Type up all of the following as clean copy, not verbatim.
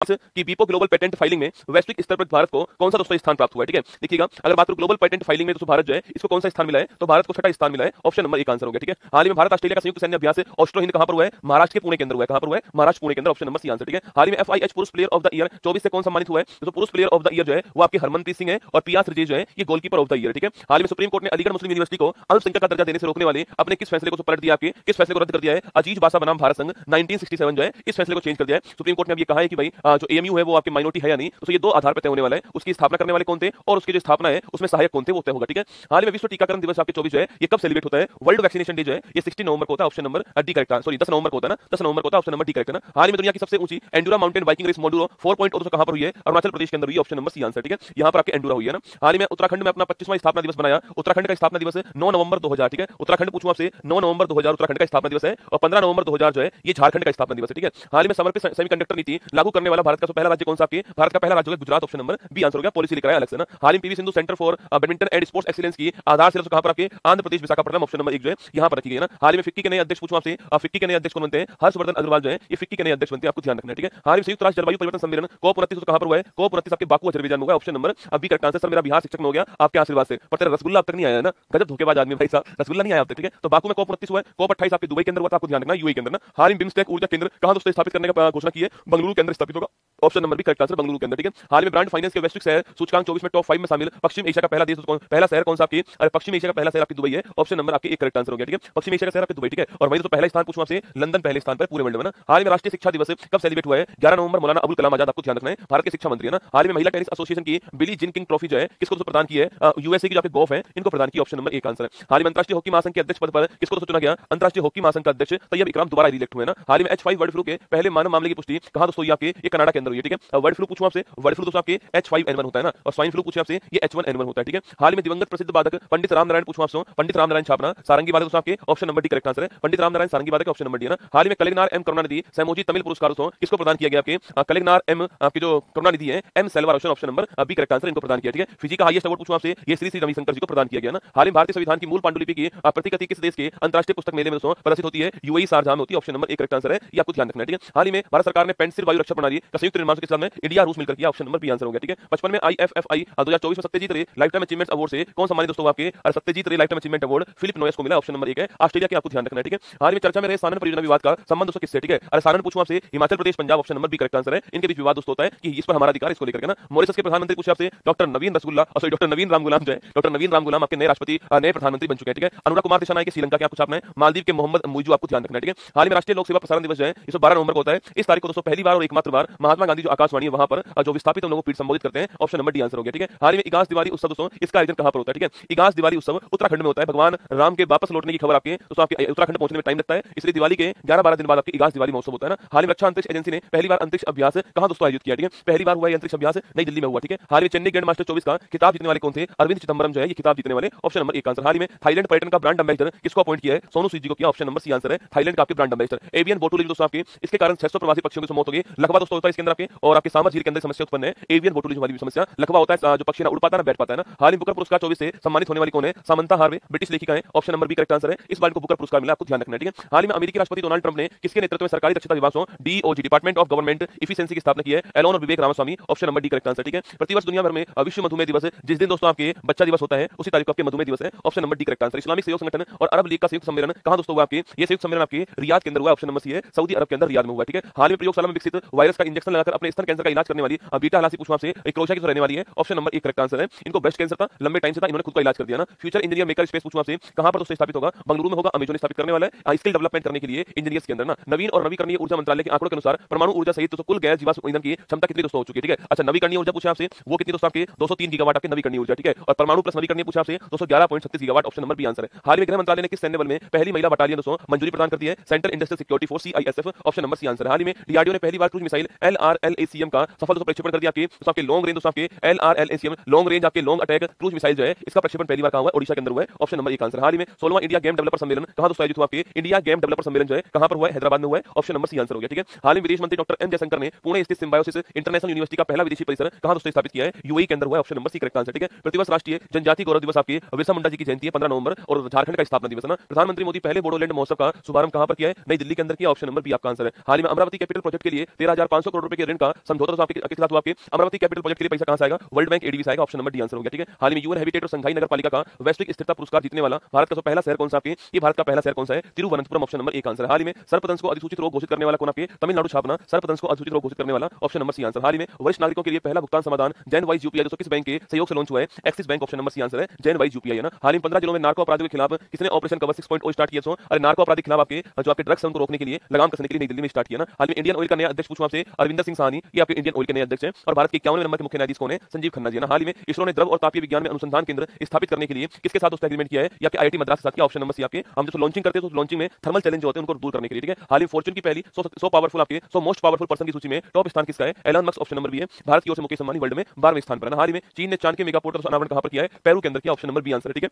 कि वीपो global patent filing में वैश्विक स्तर पर भारत को कौन सा दोस्तों स्थान प्राप्त हुआ है। ठीक है, देखिएगा अगर बात करूं ग्लोबल पेटेंट फाइलिंग में, तो भारत जो है इसको कौन सा स्थान मिला है, तो भारत को छठा स्थान मिला है। ऑप्शन नंबर एक आंसर हो गया। ठीक है, हाल ही में भारत ऑस्ट्रेलिया का संयुक्त सैन्य अभ्यास ऑस्ट्रो हिंद कहां पर हुआ है, महाराष्ट्र के पुणे के अंदर हुआ है। कहां पर हुआ है, महाराष्ट्र पुणे के अंदर। Option number C answer. ठीक है, हाल ही में एफआईएच पुरुष प्लेयर ऑफ द ईयर 24 से कौन सम्मानित हुआ है, तो पुरुष प्लेयर ऑफ द ईयर जो है वो आपके हरमनप्रीत सिंह है और पियास रजेश जो है ये गोलकीपर ऑफ द ईयर। ठीक है, हाल ही में सुप्रीम कोर्ट ने अलीगढ़ मुस्लिम यूनिवर्सिटी को अल्पसंख्यक का दर्जा देने से रोकने वाले अपने किस फैसले को पलट दिया, आपके किस फैसले को रद्द कर दिया है, अजीज बासा बनाम भारत संघ 1967 जो है इस फैसले को चेंज कर दिया है। सुप्रीम कोर्ट ने अब ये कहा है कि भाई जो एएमयू है वो आपकी माइनॉरिटी है या नहीं, तो ये दो आधार पर तय होने वाला है, उसकी स्थापना करने वाले कौन थे और उसकी जो स्थापना है उसमें सहायक कौन थे वो तय होगा। ठीक है, हाल में विश्व टीकाकरण दिवस आपके 24 जो है ये कब सेलिब्रेट होता है, वर्ल्ड वैक्सीनेशन डे जो है ये 16 नवंबर को होता है। ऑप्शन नंबर डी करेक्ट है, सॉरी 10 नवंबर को होता है ना, 10 नवंबर को होता है। ऑप्शन नंबर डी करेक्ट है ना। हाल में दुनिया की सबसे ऊंची एंडुरा माउंटेन बाइकिंग रेस मोडुरो 4.0 कहां पर हुई है, अरुणाचल प्रदेश के अंदर हुई है। Option number C answer. ठीक है, यहां पर आपके एंडुरा हुई है ना। हाल ही में उत्तराखंड में अपना 25वां स्थापना दिवस बनाया। उत्तराखंड का स्थापना दिवस 9 नवंबर 2000। ठीक है, उत्तराखंड पूछूं आपसे 9 नवंबर 2000 उत्तराखंड का स्थापना दिवस है और 15 नवंबर 2000 जो है ये झारखंड का स्थापना दिवस है। ठीक है, हाल ही में समर्पित सेमीकंडक्टर नीति लागू करने वाला भारत का पहला राज्य कौन सा, आपके भारत का पहला राज्य होगा Gujarat. Option number B answer हो गया, पॉलिसी लिखा है अलग से ना। हाल में PV Sindhu centre for badminton and sports excellence की आधारशिला कहां पर आपके आंध्र प्रदेश विशाखापट्टनम। ऑप्शन नंबर एक जो है यहां पर रखी गई है ना। हाल में फिक्की के नए अध्यक्ष पूछूं आपसे, फिक्की के नए अध्यक्ष कौन बनते हैं, हर्षवर्धन अग्रवाल जो है ये फिक्की के नए अध्यक्ष बनते हैं, आपको ध्यान रखना है। ठीक है, हाल में संयुक्त राष्ट्र जलवायु परिवर्तन सम्मेलन COP 29 कहां पर हुआ है, COP 29 आपके बाकू अजरबैजान में हुआ है। Option number B correct answer. Sir मेरा बिहार शिक्षक में हो गया आपके आशीर्वाद से, पर तेरा रसगुल्ला अब तक नहीं आया है ना, गजब धोखेबाज आदमी भाई साहब, रसगुल्ला नहीं आया अब तक। ठीक है, तो बाकू में COP 29 हुआ है, COP 28 आपके दुबई के अंदर हुआ था, आपको ध्यान रखना यूएई के अंदर ना। हाल में बिम्स्टेक ऊर्जा केंद्र कहां दोस्तों स्थापित करने का घोषणा की है, बंगलुरु के अंदर स्थापित होगा। Option number B correct answer, Bengaluru के अंदर। ठीक है, हाल में ब्रांड फाइनेंस के वैश्विक शहर सूचकांक 24 में टॉप 5 में शामिल पश्चिम एशिया का पहला देश पहला शहर कौन सा आपकी, अरे पश्चिम एशिया का पहला शहर आपकी दुबई है। ऑप्शन नंबर आपके एक करेक्ट आंसर हो गया। ठीक है, पश्चिम एशिया का शहर आपकी दुबई। ठीक है, और वही तो पहला स्थान पूछूं आपसे, लंदन पहले स्थान पर पूरे वर्ल्ड में ना। हाल में राष्ट्रीय शिक्षा दिवस कब सेलिब्रेट हुआ है, 11 नवंबर। मौलाना अबुल कलाम आजाद, आपको ध्यान रखना है, भारत के शिक्षा मंत्री है ना। हाल में महिला टेनिस एसोसिएशन की बिली जिन किंग ट्रॉफी जो है किसको तो प्रदान की है, यूएसए की जो आपके गोफ है इनको प्रदान की। ऑप्शन नंबर एक आंसर है। हाल में अंतरराष्ट्रीय हॉकी महासंघ के अध्यक्ष पद पर किसको तो चुना गया, अंतरराष्ट्रीय हॉकी महासंघ का अध्यक्ष तैयब इकराम दोबारा रिलेक्ट हुए ना। हाल में H5 बर्ड फ्लू के पहले मानव मामले की पुष्टि कहां दोस्तों ये आपके ये कनाडा के अंदर हुई है। ठीक है, बर्ड फ्लू पूछूं आपसे, बर्ड फ्लू दोस्तों आपके H5N1 होता है ना, और स्वाइन फ्लू पूछे आपसे ये H1N1 होता है। ठीक है, हाल में दिवंगत प्रसिद्ध वादक पंडित रामनारायण पूछूं आपसे, पंडित रामनारायण छापना सारंगी वादक दोस्तों आपके option number D correct answer है, पंडित रामनारायण सारंगी वादक ऑप्शन नंबर डी है ना। हाल में कलिग्नार एम करुणानिधि सैमोजी तमिल पुरस्कार दोस्तों किसको प्रदान किया गया, आपके कलिग्नार एम आपकी जो करुणानिधि है M Selva Roshan, option number B correct answer, इनको प्रदान किया। ठीक है, फिजी का हाईएस्ट अवार्ड पूछूं आपसे, ये श्री श्री रविशंकर जी को प्रदान किया गया ना। हाल में भारतीय संविधान की मूल पांडुलिपि की प्रतिकृति किस देश के अंतरराष्ट्रीय पुस्तक मेले में दोस्तों प्रदर्शित होती है, यूएई शारजाह में होती है। ऑप्शन नंबर एक करेक्ट आंसर है, ये आपको ध्यान रखना है। ठीक है, हाल ही में भारत सरकार ने पेंसिल वायु रक्षा प्रणाली का संयुक्त निर्माण किस साल में इंडिया रूस मिलकर किया। ऑप्शन नंबर बी आंसर हो गया। ठीक है, 55 में IFFI 2024 में Satyajit Ray lifetime achievement award से कौन सम्मानित दोस्तों आपके, Satyajit Ray lifetime achievement award Philip Noyce को मिला। ऑप्शन नंबर एक है, ऑस्ट्रेलिया के, आपको ध्यान रखना है। ठीक है, हाल में चर्चा में रहे सानन परियोजना विवाद का संबंध दोस्तों किससे। ठीक है, अरे सानन पूछूं आपसे, Himachal Pradesh Punjab, option number B correct answer है, इनके बीच विवाद दोस्तों होता है कि इस पर हमारा अधिकार, इसको लेकर ना। मॉरिशस के प्रधानमंत्री पूछे आपसे डॉक्टर नवीन रसगुल्ला, सॉरी डॉक्टर नवीन राम गुलाम जो है, डॉक्टर नवीन राम गुलाम आपके नए राष्ट्रपति नए प्रधानमंत्री बन चुके हैं। ठीक है, अनुराग कुमार दिशानायक के श्रीलंका के, आपको छापना है, मालदीव के मोहम्मद मुइजू, आपको ध्यान रखना है। ठीक है, हाल में राष्ट्रीय लोक सेवा प्रसारण दिवस जो है इस 12 नवंबर को होता है। इस तारीख को दोस्तों पहली बार और एकमात्र बार महात्मा गांधी जो आकाशवाणी है वहां पर जो विस्थापित लोगों को पीठ संबोधित करते हैं। ऑप्शन नंबर डी आंसर हो गया। ठीक है, हाल में इगास दिवाली उत्सव दोस्तों इसका आयोजन कहां पर होता है। ठीक है, इगास दिवाली उत्सव उत्तराखंड में होता है। भगवान राम के वापस लौटने की खबर आपके दोस्तों आपके उत्तराखंड पहुंचने में टाइम लगता है, इसलिए दिवाली के 11-12 दिन बाद आपकी इगास दिवाली महोत्सव होता है ना। हाल में रक्षा अंतरिक्ष एजेंसी ने पहली बार अंतरिक्ष अभ्यास कहां दोस्तों आयोजित किया। ठीक है, पहली बार हुआ अंतरिक्ष अभ्यास नई दिल्ली में हुआ। ठीक है, हाल में चेन्नई ग्रैंड मास्टर 24 का खिताब जीतने वाले कौन थे, अरविंद चिदम्बरम जो है ये खिताब जीतने वाले। ऑप्शन नंबर एक आंसर। हाल में थाईलैंड पर्यटन का ब्रांड एम्बेसडर किसको अपॉइंट किया है, सोनू सूद जी को किया। ऑप्शन नंबर सी आंसर है, थाईलैंड का आपके ब्रांड एम्बेसडर। एवियन बोटुलिज्म दोस्तों आपके इसके कारण 600 प्रवासी पक्षियों की मौत हो गई। लकवा दोस्तों होता है इसके अंदर आपके, और आपके सामर झील के अंदर समस्या उत्पन्न है, एवियन बोटुलिज्म वाली समस्या। लकवा होता है जो पक्षी ना उड़ पाता है ना बैठ पाता है ना। हाल में बुकर पुरस्कार 24 से सम्मानित होने वाली कौन है, सामंता हार्वे ब्रिटिश लेखिका है। Option number B correct answer है, इस बार को बुकर पुरस्कार मिला, आपको ध्यान रखना है। ठीक है, हाल में अमेरिकी राष्ट्रपति डोनाल्ड ट्रंप ने किसके नेतृत्व में सरकारी दक्षता विभाग DOG department of government efficiency की स्थापना की है, एलोन और Vivek Ramaswamy. Option number D correct answer. ठीक है, प्रतिवर्ष दुनिया भर में विश्व मधुमेह दिवस जिस दिन दोस्तों आपके बच्चा दिवस होता है उसी तारीख को आपके मधुमेह दिवस है। Option number D correct answer. Islamic सहयोग संगठन और अरब लीग का संयुक्त सम्मेलन कहां दोस्तों हुआ, आपके ये संयुक्त सम्मेलन आपके रियाद के अंदर हुआ। ऑप्शन नंबर सी है, सऊदी अरब के अंदर रियाद में हुआ। ठीक है, हाल में प्रयोगशाला में विकसित वायरस का इंजेक्शन लगाकर अपने स्तन कैंसर का इलाज करने वाली बीटा हलासी पूछूं आपसे एक क्रोशिया की रहने वाली है। ऑप्शन नंबर एक करेक्ट आंसर है, इनको ब्रेस्ट कैंसर था, लंबे टाइम से था, इन्होंने खुद का इलाज कर दिया ना। फ्यूचर इंजीनियर मेकर स्पेस पूछूं आपसे कहां पर दोस्तों स्थापित होगा, बंगलुरु में होगा, अमेजन स्थापित करने वाला है स्किल डेवलपमेंट करने के लिए इंजीनियर्स के अंदर ना। नवीन और नवीकरणीय ऊर्जा मंत्रालय के आंकड़ों के अनुसार परमाणु ऊर्जा सहित तो कुल गैस जीवाश्म ईंधन की क्षमता कितनी दोस्तों हो चुकी है। ठीक है, अच्छा नवीकरणीय ऊर्जा पूछा आपसे वो कितनी दोस्तों आपके 203 गीगावाट आपके नवीकरणीय ऊर्जा। ठीक है, और परमाणु प्लस नवीकरणीय पूछा आपसे 211.36 gigawatt. Option number B answer है। हाल में गृह मंत्रालय ने किस सैन्य बल में पहली महिला बटालियन दोस्तों मंजूरी प्रदान कर दी है, central industrial security force CISF। Option number C answer है। हाल में DRDO ने पहली बार क्रूज मिसाइल LRLACM का सफल दोस्तों प्रक्षेपण कर दिया। आपके लॉन्ग रेंज दोस्तों आपके LRLACM लॉन्ग रेंज आपके लॉन्ग अटैक क्रूज मिसाइल जो है इसका प्रक्षेपण पहली बार कहां हुआ, ओडिशा के अंदर हुआ है। ऑप्शन नंबर एक आंसर। हाल ही में 16वां इंडिया गेम डेवलपर सम्मेलन कहां दोस्तों आयोजित हुआ, आपके इंडिया गेम डेवलपर सम्मेलन जो है कहां पर हुआ है, हैदराबाद में हुआ है। ऑप्शन नंबर सी आंसर हो गया। ठीक है, हाल में विदेश मंत्री डॉक्टर एम जयशंकर ने पुणे स्थित सिम्बायोसिस इंटरनेशनल यूनिवर्सिटी का पहला विदेशी परिसर कहां दोस्तों स्थापित किया है, यूएई के अंदर हुआ है। Option number C correct answer. ठीक है, प्रतिवर्ष राष्ट्रीय जनजाति गौरव दिवस आपके बिरसा मुंडा जी की जयंती है 15 नवंबर, और झारखंड का स्थापना दिवस है ना। प्रधानमंत्री मोदी पहले बोडोलैंड महोत्सव का शुभारंभ कहां पर किया है, नई दिल्ली के अंदर किया। ऑप्शन नंबर बी आपका आंसर है। हाल में अमरावती कैपिटल प्रोजेक्ट के लिए 13,500 करोड़ रुपए के ऋण का समझौता तो आपके साथ हुआ, आपके अमरावती कैपिटल प्रोजेक्ट के लिए पैसा कहां से आएगा, वर्ल्ड बैंक एडीबी से आएगा, ऑप्शन नंबर डी आंसर हो गया। ठीक है, हाल ही में यूएन हैबिटेट और संघाई नगर पालिका का वैश्विक स्थिरता पुरस्कार जीतने वाला भारत का पहला शहर कौन सा आपके, ये भारत का पहला शहर कौन सा है, तिरुवनंतपुरम, ऑप्शन नंबर एक आंसर है। हाल ही में सर्पदंश को अधिसूचित रोग घोषित करने वाला कौन आपके, तमिलनाडु छापना सर्पदंश को अधिसूचित रोग घोषित करने वाला, ऑप्शन नंबर सी आंसर। हाल ही में वरिष्ठ नागरिकों के लिए पहला भुगतान समाधान जैन वाइज यूपीआई दोस्तों किस बैंक के सहयोग से लॉन्च हुआ है, Axis bank, option number C answer है, जैन वाइज यूपीआई है ना। हाल ही में 15 जिलों में नार्को अपराधियों के खिलाफ किसने ऑपरेशन कवर 6.0 स्टार्ट किया, अरे नार्को अपराधी के खिलाफ आपके जो आपके ड्रग्स हैं उनको रोकने के लिए, लगाम कसने के लिए नई दिल्ली में स्टार्ट किया ना। हाल में इंडियन ऑयल का नया अध्यक्ष पूछूं आपसे, अरविंदर सिंह साहनी, ये आपके इंडियन ऑयल के नए अध्यक्ष हैं और भारत के 51वें नंबर के मुख्य न्यायाधीश कौन है, संजीव खन्ना जी ना। हाल ही में इसरो ने द्रव और तापीय विज्ञान में अनुसंधान केंद्र स्थापित करने के लिए किसके साथ दोस्तों एग्रीमेंट किया है, या आईआईटी मद्रास के साथ किया, ऑप्शन नंबर सी आपके। हम जो लॉन्चिंग करते हैं तो लॉन्चिंग में थर्मल चैलेंज होते हैं उनको दूर करने के लिए। ठीक है, हाल ही फॉर्च्यून की पहली 100 पावरफुल आपके 100 मोस्ट पावरफुल पर्सन की सूची में टॉप स्थान किसका है, Elon Musk, option number B है। भारत की ओर से मुकेश अंबानी वर्ल्ड में 12वें स्थान पर है। हाल ही में चीन ने चांद के मेगा पोर्टल का अनावरण कहां पर किया है, पेरू के अंदर किया, ऑप्शन नंबर बी आंसर है। ठीक है,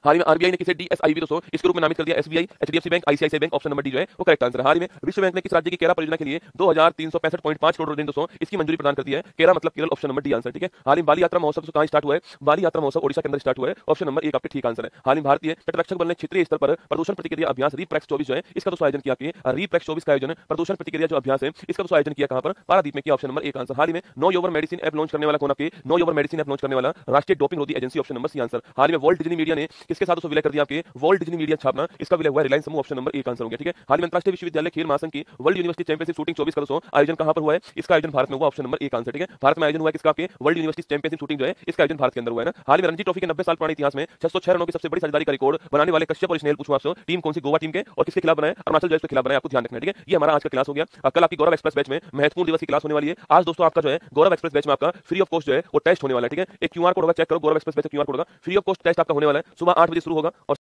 हाल ही में आरबीआई ने किसे डीएसआईबी दोस्तों इसके रूप में नामित कर दिया, SBI, HDFC bank, ICICI bank, option number D जो है वो करेक्ट आंसर है। हाल ही में विश्व बैंक ने किस राज्य की केरा परियोजना के लिए 2365.5 करोड़ ऋण दोस्तों इसकी मंजूरी प्रदान कर दी है, केरा मतलब Kerala, option number D answer. ठीक है, हाल ही में बाली यात्रा महोत्सव कहां स्टार्ट हुआ है, बाली यात्रा महोत्सव ओडिशा के अंदर स्टार्ट हुआ है, ऑप्शन नंबर एक आपके ठीक आंसर है। हाल ही में भारतीय तटरक्षक बल ने क्षेत्रीय स्तर पर प्रदूषण प्रतिक्रिया अभ्यास रीप्रैक्स 24 जो है इसका दोस्तों आयोजन किया, रीप्रैक्स 24 का आयोजन प्रदूषण प्रतिक्रिया जो अभ्यास है इसका दोस्तों आयोजन किया कहां पर, पारादीप में किया, ऑप्शन नंबर एक आंसर। हाल ही में know your medicine app launch करने वाला कौन आपके, know your medicine app launch करने वाला राष्ट्रीय डोपिंग रोधी agency, option number C answer. हाल ही में वर्ल्ड डिज्नी मीडिया ने किसके साथ दोस्तों विलय कर दिया आपके, वर्ल्ड डिज्नी मीडिया छापना इसका विलय हुआ रिलायंस समूह, ऑप्शन नंबर एक आंसर हो गया। ठीक है, हाल में अंतरराष्ट्रीय विश्वविद्यालय खेल महासंघ की वर्ल्ड यूनिवर्सिटी चैंपियनशिप शूटिंग 24 का दोस्तों आयोजन कहां पर हुआ है, इसका आयोजन भारत में हुआ, ऑप्शन नंबर एक आंसर। ठीक है, भारत में आयोजन हुआ किसका आपके वर्ल्ड यूनिवर्सिटी चैंपियनशिप शूटिंग जो है इसका आयोजन भारत के अंदर हुआ है ना। हाल में रणजी ट्रॉफी के 90 साल पुराने इतिहास में 606 रनों की सबसे बड़ी साझेदारी का रिकॉर्ड बनाने वाले कश्यप और स्नेहल पूछूं आपसे, टीम कौन सी, गोवा टीम के, और किसके खिलाफ बनाया, अरुणाचल जॉयस के खिलाफ बनाया, आपको ध्यान रखना है। ठीक है, ये हमारा आज का क्लास हो गया। कल आपकी गौरव एक्सप्रेस बैच में महत्वपूर्ण दिवस की क्लास होने वाली है। आज दोस्तों आपका जो है गौरव एक्सप्रेस बैच में आपका फ्री ऑफ कॉस्ट जो है वो टेस्ट होने वाला है। ठीक है, एक क्यूआर कोड होगा, चेक करो, गौरव एक्सप्रेस बैच का क्यूआर कोड होगा, फ्री ऑफ कॉस्ट टेस्ट आपका होने वाला है, सुबह 8 बजे शुरू होगा और